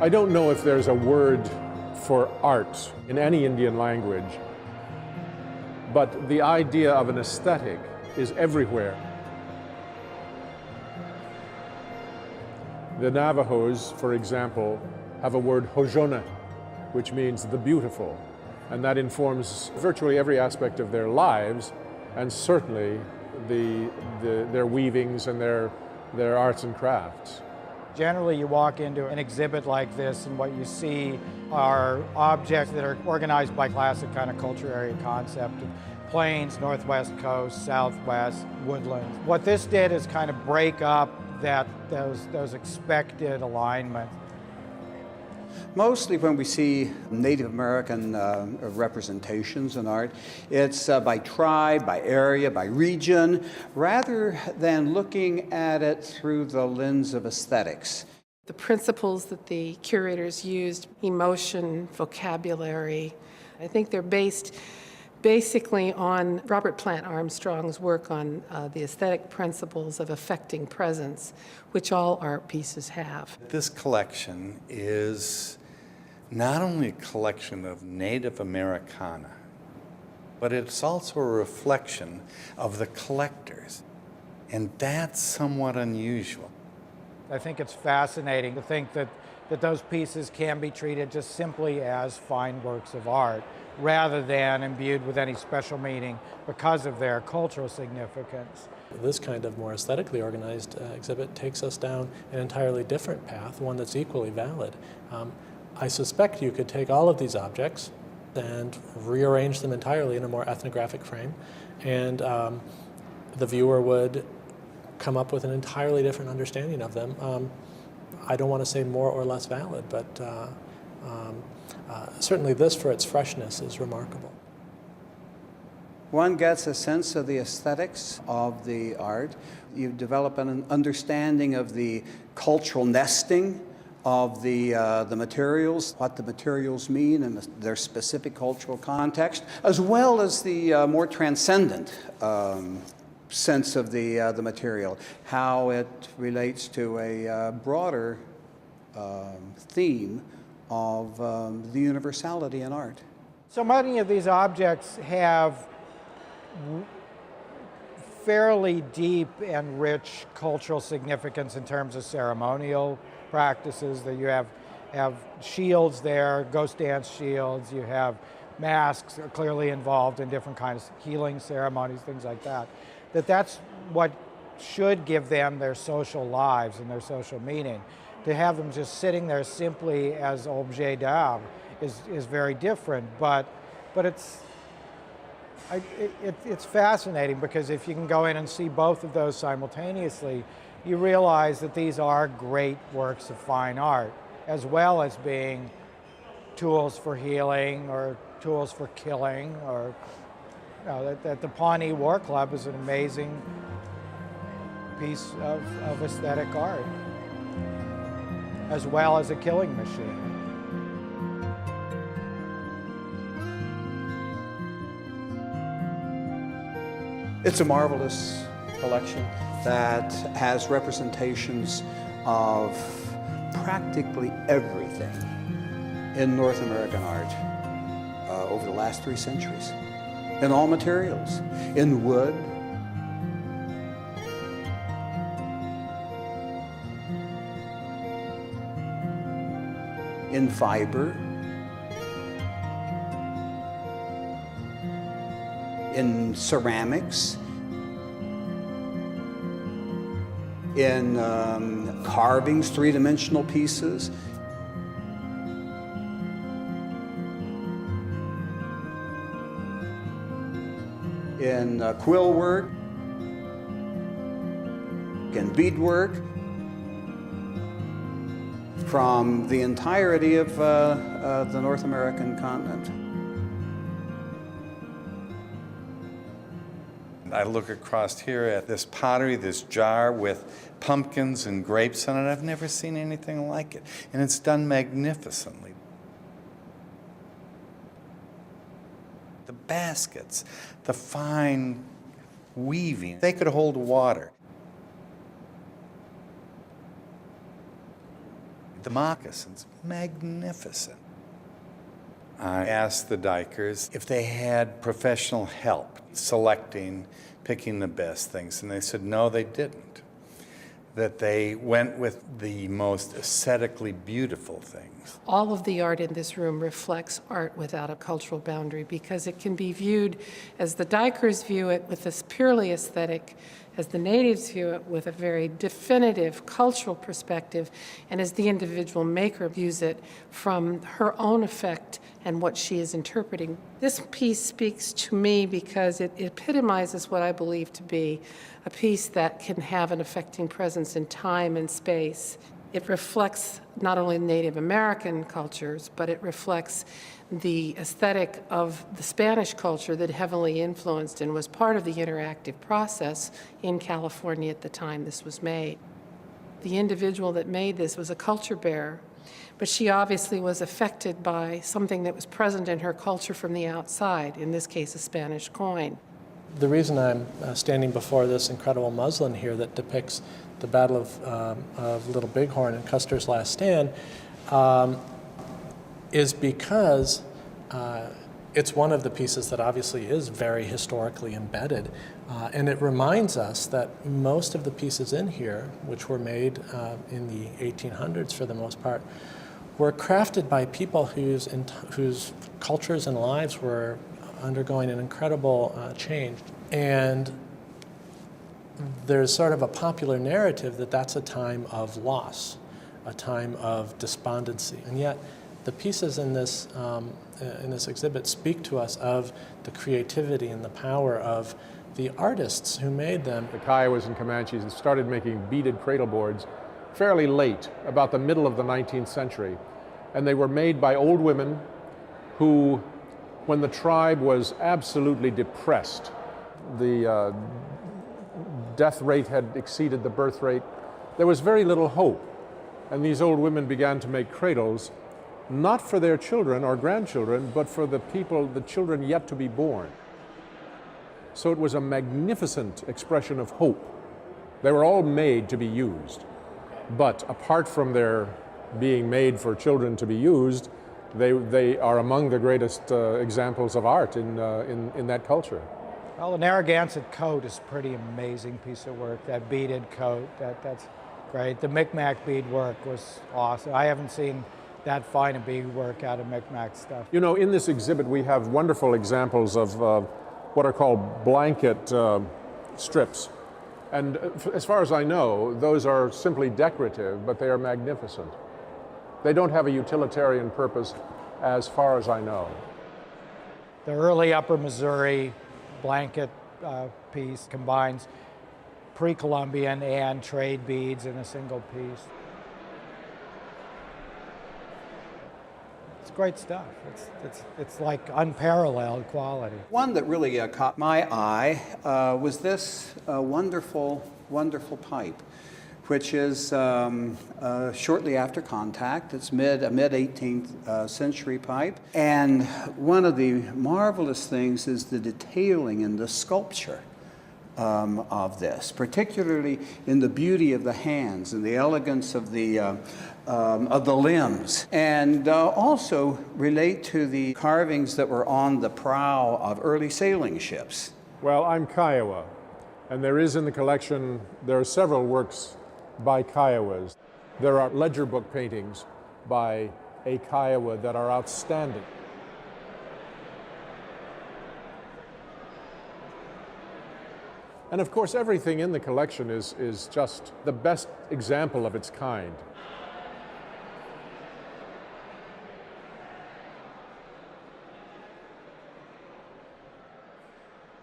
I don't know if there's a word for art in any Indian language, but the idea of an aesthetic is everywhere. The Navajos, for example, have a word hojona, which means the beautiful, and that informs virtually every aspect of their lives, and certainly their weavings and their arts and crafts. Generally, you walk into an exhibit like this and what you see are objects that are organized by classic kind of culture area concept of plains, northwest coast, southwest, woodlands. What this did is kind of break up those expected alignments. Mostly when we see Native American representations in art, it's by tribe, by area, by region, rather than looking at it through the lens of aesthetics. The principles that the curators used, emotion, vocabulary, I think they're based basically on Robert Plant Armstrong's work on the aesthetic principles of affecting presence, which all art pieces have. This collection is not only a collection of Native Americana, but it's also a reflection of the collectors, and that's somewhat unusual. I think it's fascinating to think that those pieces can be treated just simply as fine works of art, rather than imbued with any special meaning because of their cultural significance. This kind of more aesthetically organized exhibit takes us down an entirely different path, one that's equally valid. I suspect you could take all of these objects and rearrange them entirely in a more ethnographic frame, and the viewer would come up with an entirely different understanding of them. I don't want to say more or less valid, but certainly this, for its freshness, is remarkable. One gets a sense of the aesthetics of the art. You develop an understanding of the cultural nesting of the materials, what the materials mean in their specific cultural context, as well as the more transcendent sense of the material, how it relates to a broader theme of the universality in art. So many of these objects have fairly deep and rich cultural significance in terms of ceremonial practices. That you have shields there, ghost dance shields, you have masks are clearly involved in different kinds of healing ceremonies, things like that. That's what should give them their social lives and their social meaning. To have them just sitting there simply as objet d'art is very different, but it's fascinating because if you can go in and see both of those simultaneously, you realize that these are great works of fine art, as well as being tools for healing or tools for killing, or that the Pawnee War Club is an amazing piece of aesthetic art, as well as a killing machine. It's a marvelous collection that has representations of practically everything in North American art over the last 3 centuries, in all materials, in wood, in fiber, in ceramics, in carvings, 3-dimensional pieces. In quill work, in beadwork, from the entirety of the North American continent. I look across here at this pottery, this jar with pumpkins and grapes on it. I've never seen anything like it, and it's done magnificently. The baskets, the fine weaving, they could hold water. The moccasins, magnificent. I asked the Dykers if they had professional help selecting, picking the best things, and they said no, they didn't. That they went with the most aesthetically beautiful things. All of the art in this room reflects art without a cultural boundary because it can be viewed as the Dykers view it with this purely aesthetic, as the natives view it with a very definitive cultural perspective, and as the individual maker views it from her own effect and what she is interpreting. This piece speaks to me because it epitomizes what I believe to be a piece that can have an affecting presence in time and space. It reflects not only Native American cultures, but it reflects the aesthetic of the Spanish culture that heavily influenced and was part of the interactive process in California at the time this was made. The individual that made this was a culture bearer, but she obviously was affected by something that was present in her culture from the outside, in this case a Spanish coin. The reason I'm standing before this incredible muslin here that depicts the Battle of Little Bighorn and Custer's Last Stand is because it's one of the pieces that obviously is very historically embedded. And it reminds us that most of the pieces in here, which were made in the 1800s for the most part, were crafted by people whose cultures and lives were undergoing an incredible change. And there's sort of a popular narrative that that's a time of loss, a time of despondency. And yet the pieces in this exhibit speak to us of the creativity and the power of the artists who made them. The Kiowas and Comanches started making beaded cradle boards fairly late, about the middle of the 19th century. And they were made by old women who, when the tribe was absolutely depressed, the death rate had exceeded the birth rate, there was very little hope. And these old women began to make cradles, not for their children or grandchildren, but for the children yet to be born. So it was a magnificent expression of hope. They were all made to be used. But apart from their being made for children to be used, they are among the greatest examples of art in that culture. Well, the Narragansett coat is a pretty amazing piece of work. That beaded coat, that's great. The Micmac beadwork was awesome. I haven't seen that fine a beadwork out of Micmac stuff. You know, in this exhibit we have wonderful examples of what are called blanket strips. And as far as I know, those are simply decorative, but they are magnificent. They don't have a utilitarian purpose as far as I know. The early Upper Missouri blanket piece combines pre-Columbian and trade beads in a single piece. It's great stuff. It's like unparalleled quality. One that really caught my eye was this wonderful pipe, which is shortly after contact. It's a mid-18th century pipe. And one of the marvelous things is the detailing and the sculpture of this, particularly in the beauty of the hands and the elegance of the limbs, and also relate to the carvings that were on the prow of early sailing ships. Well, I'm Kiowa, and there is in the collection, there are several works by Kiowas. There are ledger book paintings by a Kiowa that are outstanding. And of course, everything in the collection is just the best example of its kind.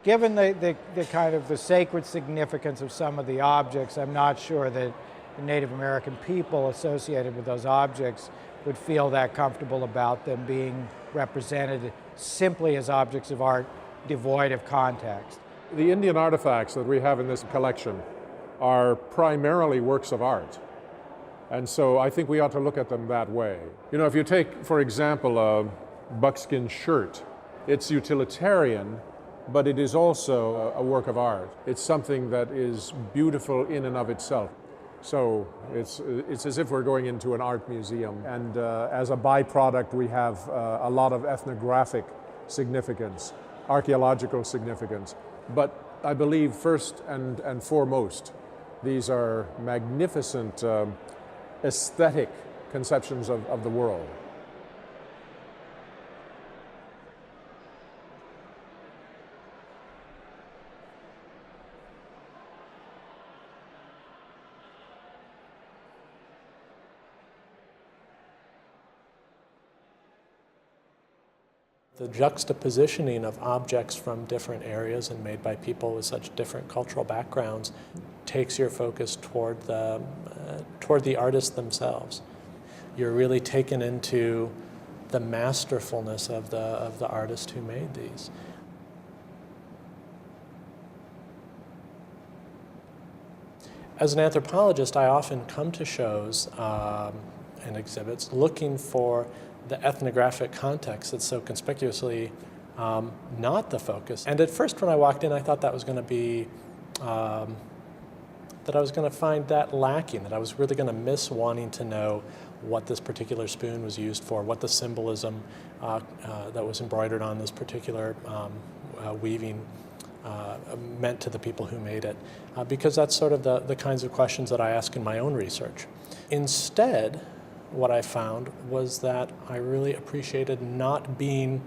Given the kind of the sacred significance of some of the objects, I'm not sure that the Native American people associated with those objects would feel that comfortable about them being represented simply as objects of art devoid of context. The Indian artifacts that we have in this collection are primarily works of art. And so I think we ought to look at them that way. You know, if you take, for example, a buckskin shirt, it's utilitarian, but it is also a work of art. It's something that is beautiful in and of itself. So it's as if we're going into an art museum, and as a byproduct we have a lot of ethnographic significance, archaeological significance. But I believe first and foremost, these are magnificent aesthetic conceptions of the world. The juxtapositioning of objects from different areas and made by people with such different cultural backgrounds takes your focus toward the artists themselves. You're really taken into the masterfulness of the artist who made these. As an anthropologist, I often come to shows and exhibits looking for the ethnographic context that's so conspicuously not the focus. And at first when I walked in, I thought that was going to be, that I was going to find that lacking, that I was really going to miss wanting to know what this particular spoon was used for, what the symbolism that was embroidered on this particular weaving meant to the people who made it, because that's sort of the kinds of questions that I ask in my own research. Instead, what I found was that I really appreciated not being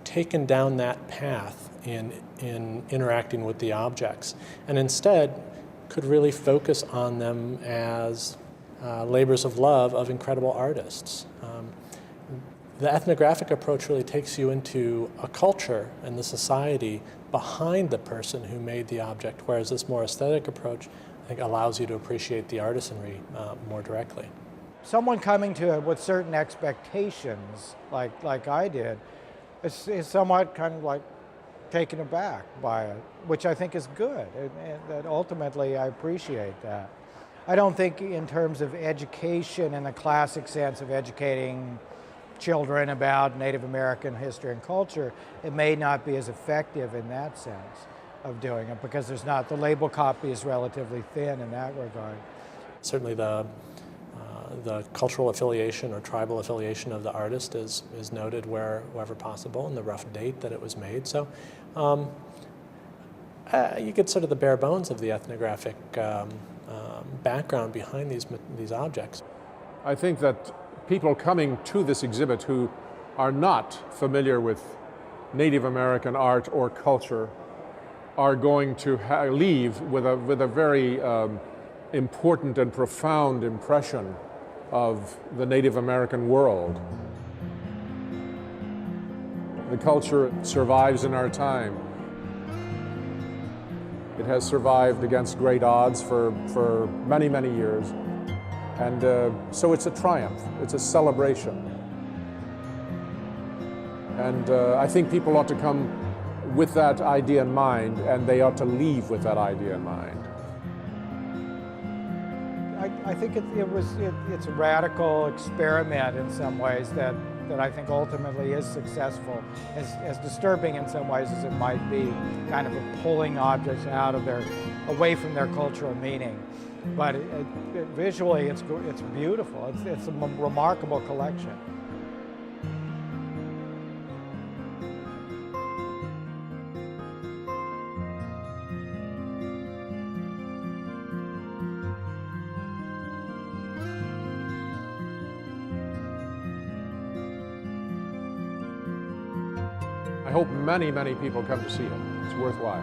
taken down that path in interacting with the objects, and instead could really focus on them as labors of love of incredible artists. The ethnographic approach really takes you into a culture and the society behind the person who made the object, whereas this more aesthetic approach, I think, allows you to appreciate the artisanry more directly. Someone coming to it with certain expectations, like I did, is somewhat kind of like taken aback by it, which I think is good, and that ultimately I appreciate that. I don't think in terms of education in the classic sense of educating children about Native American history and culture, it may not be as effective in that sense of doing it, because there's not, the label copy is relatively thin in that regard. Certainly the cultural affiliation or tribal affiliation of the artist is noted wherever possible, and the rough date that it was made. So you get sort of the bare bones of the ethnographic background behind these objects. I think that people coming to this exhibit who are not familiar with Native American art or culture are going to leave with a very important and profound impression of the Native American world. The culture survives in our time. It has survived against great odds for many, many years. And so it's a triumph, it's a celebration. And I think people ought to come with that idea in mind, and they ought to leave with that idea in mind. I think it's a radical experiment in some ways that I think ultimately is successful, as disturbing in some ways as it might be, kind of pulling objects out of away from their cultural meaning. But visually, it's beautiful. It's a remarkable collection. I hope many, many people come to see it. It's worthwhile.